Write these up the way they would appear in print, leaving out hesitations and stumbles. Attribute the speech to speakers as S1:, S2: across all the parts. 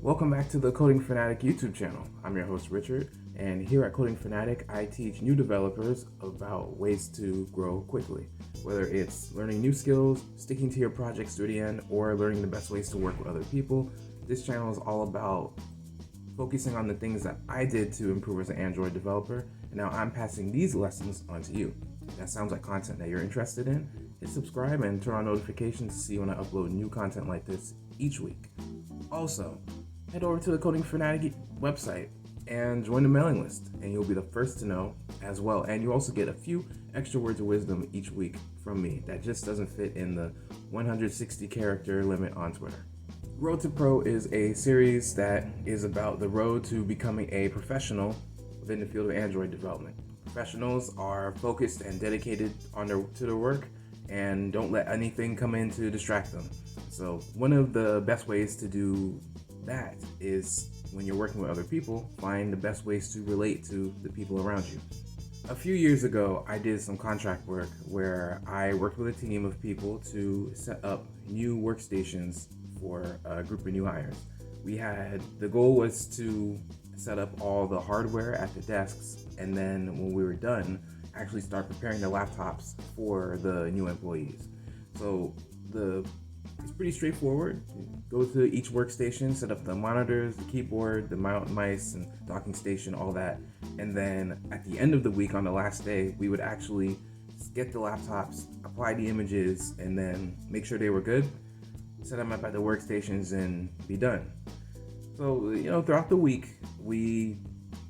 S1: Welcome back to the Coding Fanatic YouTube channel. I'm your host Richard, and here at Coding Fanatic, I teach new developers about ways to grow quickly. Whether it's learning new skills, sticking to your projects to the end, or learning the best ways to work with other people, this channel is all about focusing on the things that I did to improve as an Android developer, and now I'm passing these lessons on to you. If that sounds like content that you're interested in, hit subscribe and turn on notifications to see when I upload new content like this each week. Also, head over to the Coding Fanatic website and join the mailing list, and you'll be the first to know as well. And you also get a few extra words of wisdom each week from me that just doesn't fit in the 160 character limit on Twitter. Road to Pro is a series that is about the road to becoming a professional within the field of Android development. Professionals are focused and dedicated to their work and don't let anything come in to distract them. So one of the best ways to do that is, when you're working with other people, find the best ways to relate to the people around you. A few years ago, I did some contract work where I worked with a team of people to set up new workstations for a group of new hires. The goal was to set up all the hardware at the desks, and then when we were done, actually start preparing the laptops for the new employees. So it's pretty straightforward. Go to each workstation, set up the monitors, the keyboard, the mice, and docking station, all that. And then at the end of the week, on the last day, we would actually get the laptops, apply the images, and then make sure they were good, set them up at the workstations, and be done. So, throughout the week, we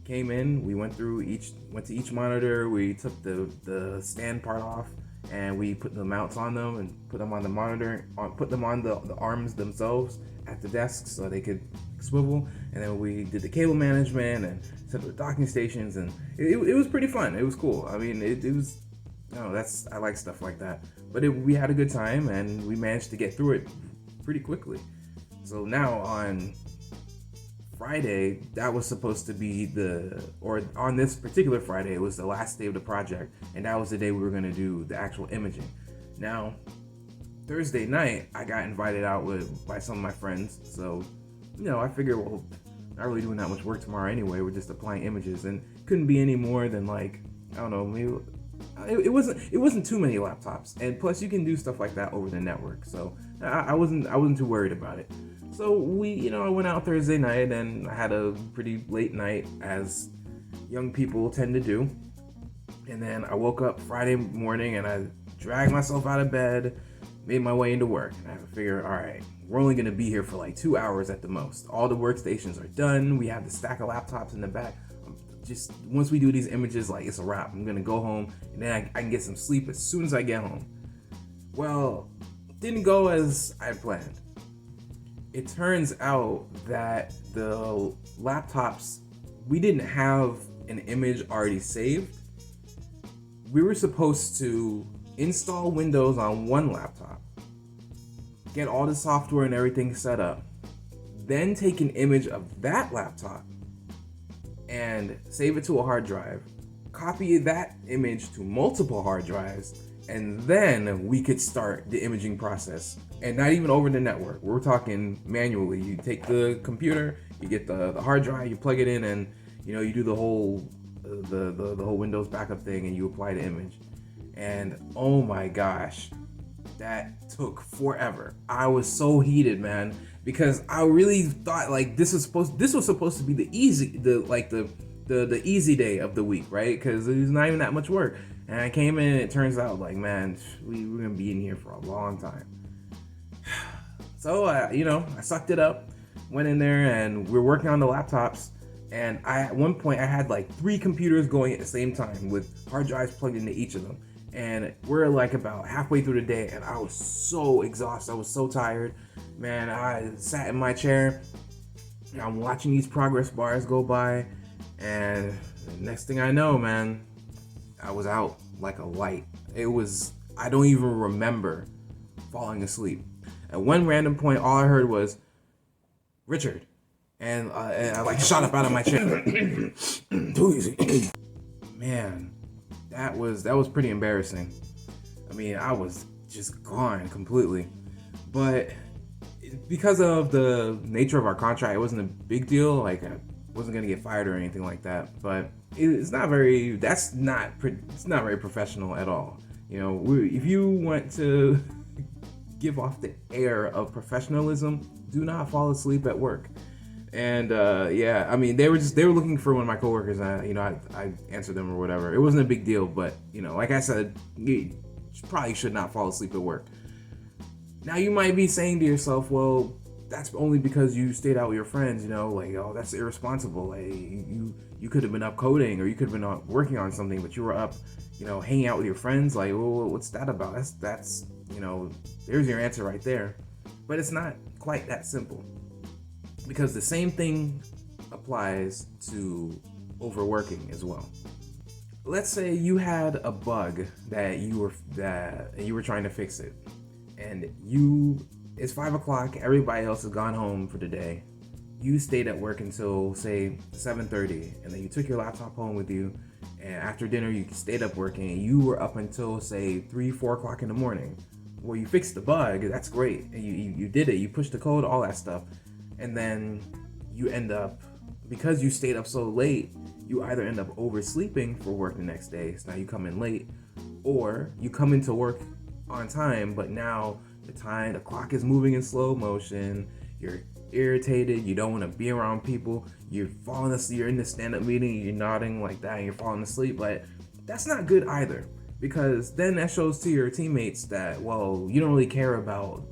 S1: came in, we went to each monitor, we took the stand part off, and we put the mounts on them and put them on the monitor, put them on the arms themselves at the desks so they could swivel. And then we did the cable management and set up the docking stations, and it was pretty fun. It was cool. I mean, it was, I like stuff like that. But we had a good time, and we managed to get through it pretty quickly. So now on Friday, that was supposed to be on this particular Friday, it was the last day of the project, and that was the day we were going to do the actual imaging. Now, Thursday night, I got invited out by some of my friends, so, I figured, well, not really doing that much work tomorrow anyway, we're just applying images, and couldn't be any more than maybe, it wasn't too many laptops, and plus you can do stuff like that over the network, so I wasn't too worried about it. So I went out Thursday night, and I had a pretty late night, as young people tend to do. And then I woke up Friday morning, and I dragged myself out of bed, made my way into work. And I figured, all right, we're only gonna be here for like 2 hours at the most. All the workstations are done. We have the stack of laptops in the back. Just once we do these images, it's a wrap. I'm gonna go home, and then I can get some sleep as soon as I get home. Well, didn't go as I planned. It turns out that the laptops, we didn't have an image already saved. We were supposed to install Windows on one laptop, get all the software and everything set up, then take an image of that laptop and save it to a hard drive, copy that image to multiple hard drives, and then we could start the imaging process. And not even over the network. We're talking manually. You take the computer, you get the hard drive, you plug it in, and you do the whole Windows backup thing, and you apply the image. And oh my gosh, that took forever. I was so heated, man, because I really thought this was supposed to be the easy day of the week, right? Because there's not even that much work. And I came in, and it turns out man, we're gonna be in here for a long time. So I sucked it up, went in there, and we're working on the laptops. And at one point I had 3 computers going at the same time with hard drives plugged into each of them. And we're about halfway through the day, and I was so exhausted. I was so tired, man. I sat in my chair, and I'm watching these progress bars go by, and the next thing I know, man, I was out like a light. I don't even remember falling asleep. At one random point, all I heard was, Richard. And I shot up out of my chair. Too easy. Man, that was pretty embarrassing. I mean, I was just gone completely. But because of the nature of our contract, it wasn't a big deal. Like I wasn't gonna get fired or anything like that. But it's not very. It's not very professional at all. If you want to give off the air of professionalism, do not fall asleep at work. And I mean, they were looking for one of my coworkers, and I answered them or whatever. It wasn't a big deal, but like I said, you probably should not fall asleep at work. Now you might be saying to yourself, well, that's only because you stayed out with your friends, like, oh, that's irresponsible. Like, you could have been up coding, or you could have been working on something, but you were up, hanging out with your friends. Like, well, what's that about? That's there's your answer right there. But it's not quite that simple, because the same thing applies to overworking as well. Let's say you had a bug that you were trying to fix it, and it's 5 o'clock, everybody else has gone home for the day. You stayed at work until, say, 7:30, and then you took your laptop home with you, and after dinner you stayed up working, and you were up until, say, 3-4 o'clock in the morning. Well, you fixed the bug, that's great, and you did it, you pushed the code, all that stuff, and then you end up, because you stayed up so late, you either end up oversleeping for work the next day, so now you come in late, or you come into work on time, but now the clock is moving in slow motion, you're irritated, you don't want to be around people, you're falling asleep, you're in the stand-up meeting, you're nodding like that, and you're falling asleep. But that's not good either, because then that shows to your teammates that, well, you don't really care about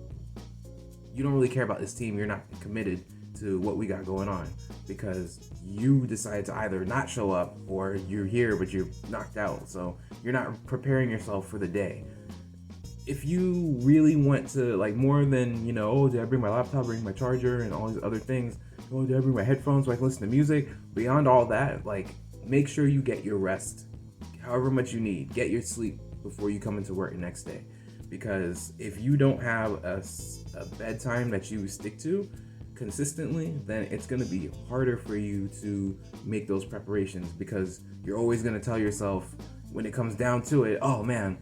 S1: this team, you're not committed to what we got going on, because you decided to either not show up, or you're here but you're knocked out, so you're not preparing yourself for the day. If you really want to, like, more than, oh, did I bring my laptop, bring my charger, and all these other things, oh, did I bring my headphones so I can listen to music, beyond all that, like, make sure you get your rest, however much you need, get your sleep before you come into work the next day. Because if you don't have a bedtime that you stick to consistently, then it's going to be harder for you to make those preparations, because you're always going to tell yourself, when it comes down to it, oh man,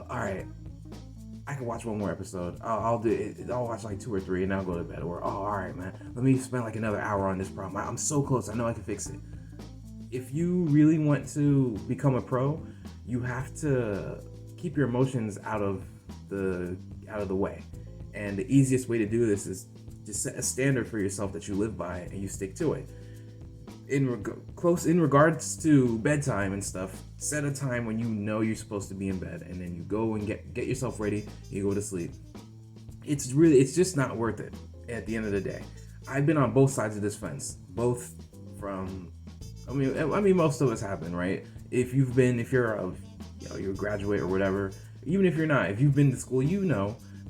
S1: all right, I can watch one more episode. I'll do it. I'll watch like 2 or 3 and I'll go to bed. Or, oh, all right, man, let me spend like another hour on this problem. I'm so close. I know I can fix it. If you really want to become a pro, you have to keep your emotions out of the way. And the easiest way to do this is just set a standard for yourself that you live by and you stick to it. In regards to bedtime and stuff, set a time when you know you're supposed to be in bed, and then you go and get yourself ready, you go to sleep. It's just not worth it at the end of the day. I've been on both sides of this fence, both from, I mean most of us have been, right? If you're a graduate or whatever, even if you're not, if you've been to school,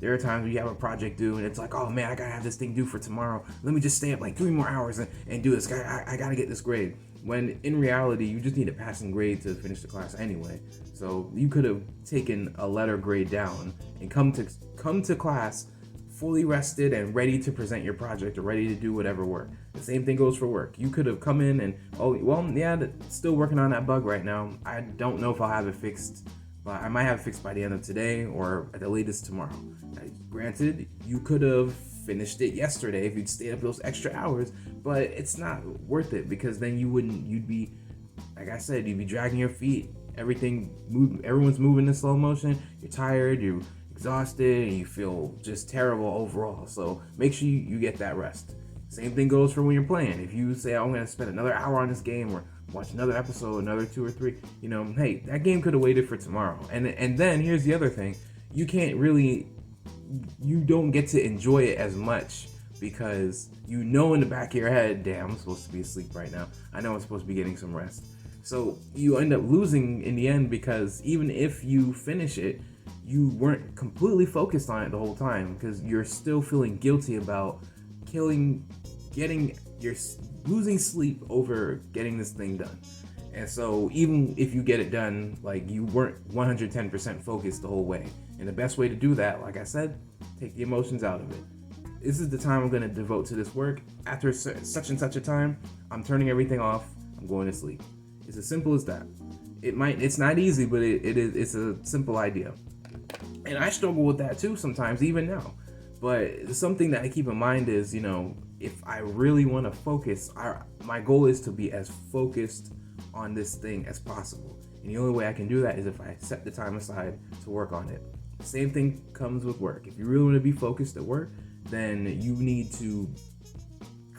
S1: there are times where you have a project due and it's like, oh man, I gotta have this thing due for tomorrow. Let me just stay up like 3 more hours and do this. I gotta get this grade. When in reality, you just need a passing grade to finish the class anyway. So you could have taken a letter grade down and come to class fully rested and ready to present your project or ready to do whatever work. The same thing goes for work. You could have come in and, still working on that bug right now. I don't know if I'll have it fixed. But I might have it fixed by the end of today or at the latest tomorrow. Granted, you could have finished it yesterday if you'd stayed up those extra hours, but it's not worth it, because then you'd be, like I said, you'd be dragging your feet. Everyone's moving in slow motion. You're tired, you're exhausted, and you feel just terrible overall. So make sure you get that rest. Same thing goes for when you're playing. If you say, I'm going to spend another hour on this game, or watch another episode, another 2 or 3, hey, that game could have waited for tomorrow. And then here's the other thing. You don't get to enjoy it as much, because in the back of your head, damn, I'm supposed to be asleep right now. I know I'm supposed to be getting some rest. So you end up losing in the end, because even if you finish it, you weren't completely focused on it the whole time, because you're still feeling guilty about losing sleep over getting this thing done. And so even if you get it done, like, you weren't 110% focused the whole way. And the best way to do that, like I said, take the emotions out of it. This is the time I'm going to devote to this work. After such and such a time, I'm turning everything off. I'm going to sleep. It's as simple as that. It's not easy, but it's a simple idea. And I struggle with that too sometimes, even now. But something that I keep in mind is, if I really want to focus, my goal is to be as focused on this thing as possible. And the only way I can do that is if I set the time aside to work on it. Same thing comes with work. If you really want to be focused at work, then you need to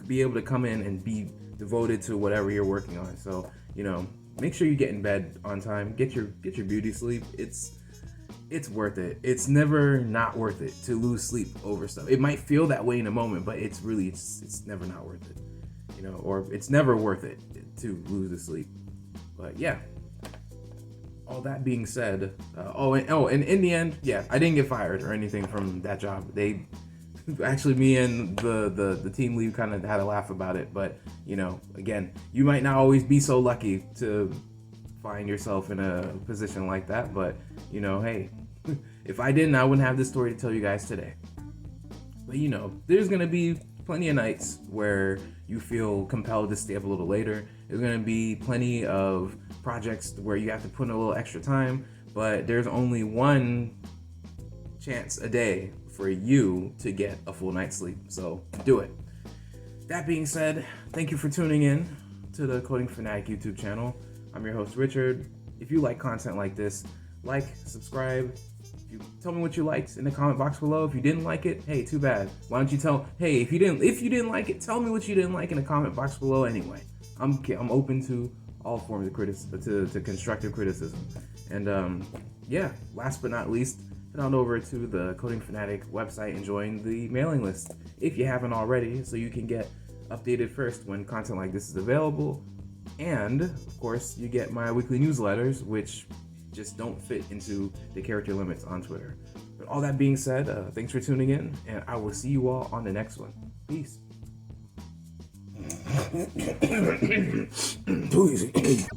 S1: be able to come in and be devoted to whatever you're working on. So, make sure you get in bed on time, get your beauty sleep. It's worth it. It's never not worth it to lose sleep over stuff. It might feel that way in a moment, but it's never not worth it. Or it's never worth it to lose the sleep. But yeah. All that being said, and in the end, yeah, I didn't get fired or anything from that job. They actually, me and the team lead kind of had a laugh about it. But again, you might not always be so lucky to find yourself in a position like that. But hey, if I didn't, I wouldn't have this story to tell you guys today. But there's gonna be plenty of nights where you feel compelled to stay up a little later. There's gonna be plenty of projects where you have to put in a little extra time, but there's only one chance a day for you to get a full night's sleep. So do it. That being said, thank you for tuning in to the Coding Fanatic YouTube channel. I'm your host, Richard. If you like content like this, subscribe. Tell me what you liked in the comment box below. If you didn't like it, hey, too bad. Why don't you if you didn't like it, tell me what you didn't like in the comment box below anyway. I'm open to all forms of criticism, to constructive criticism. And yeah, last but not least, head on over to the Coding Fanatic website and join the mailing list if you haven't already, so you can get updated first when content like this is available. And of course, you get my weekly newsletters, which just don't fit into the character limits on Twitter. But all that being said, thanks for tuning in, and I will see you all on the next one. Peace. Too easy.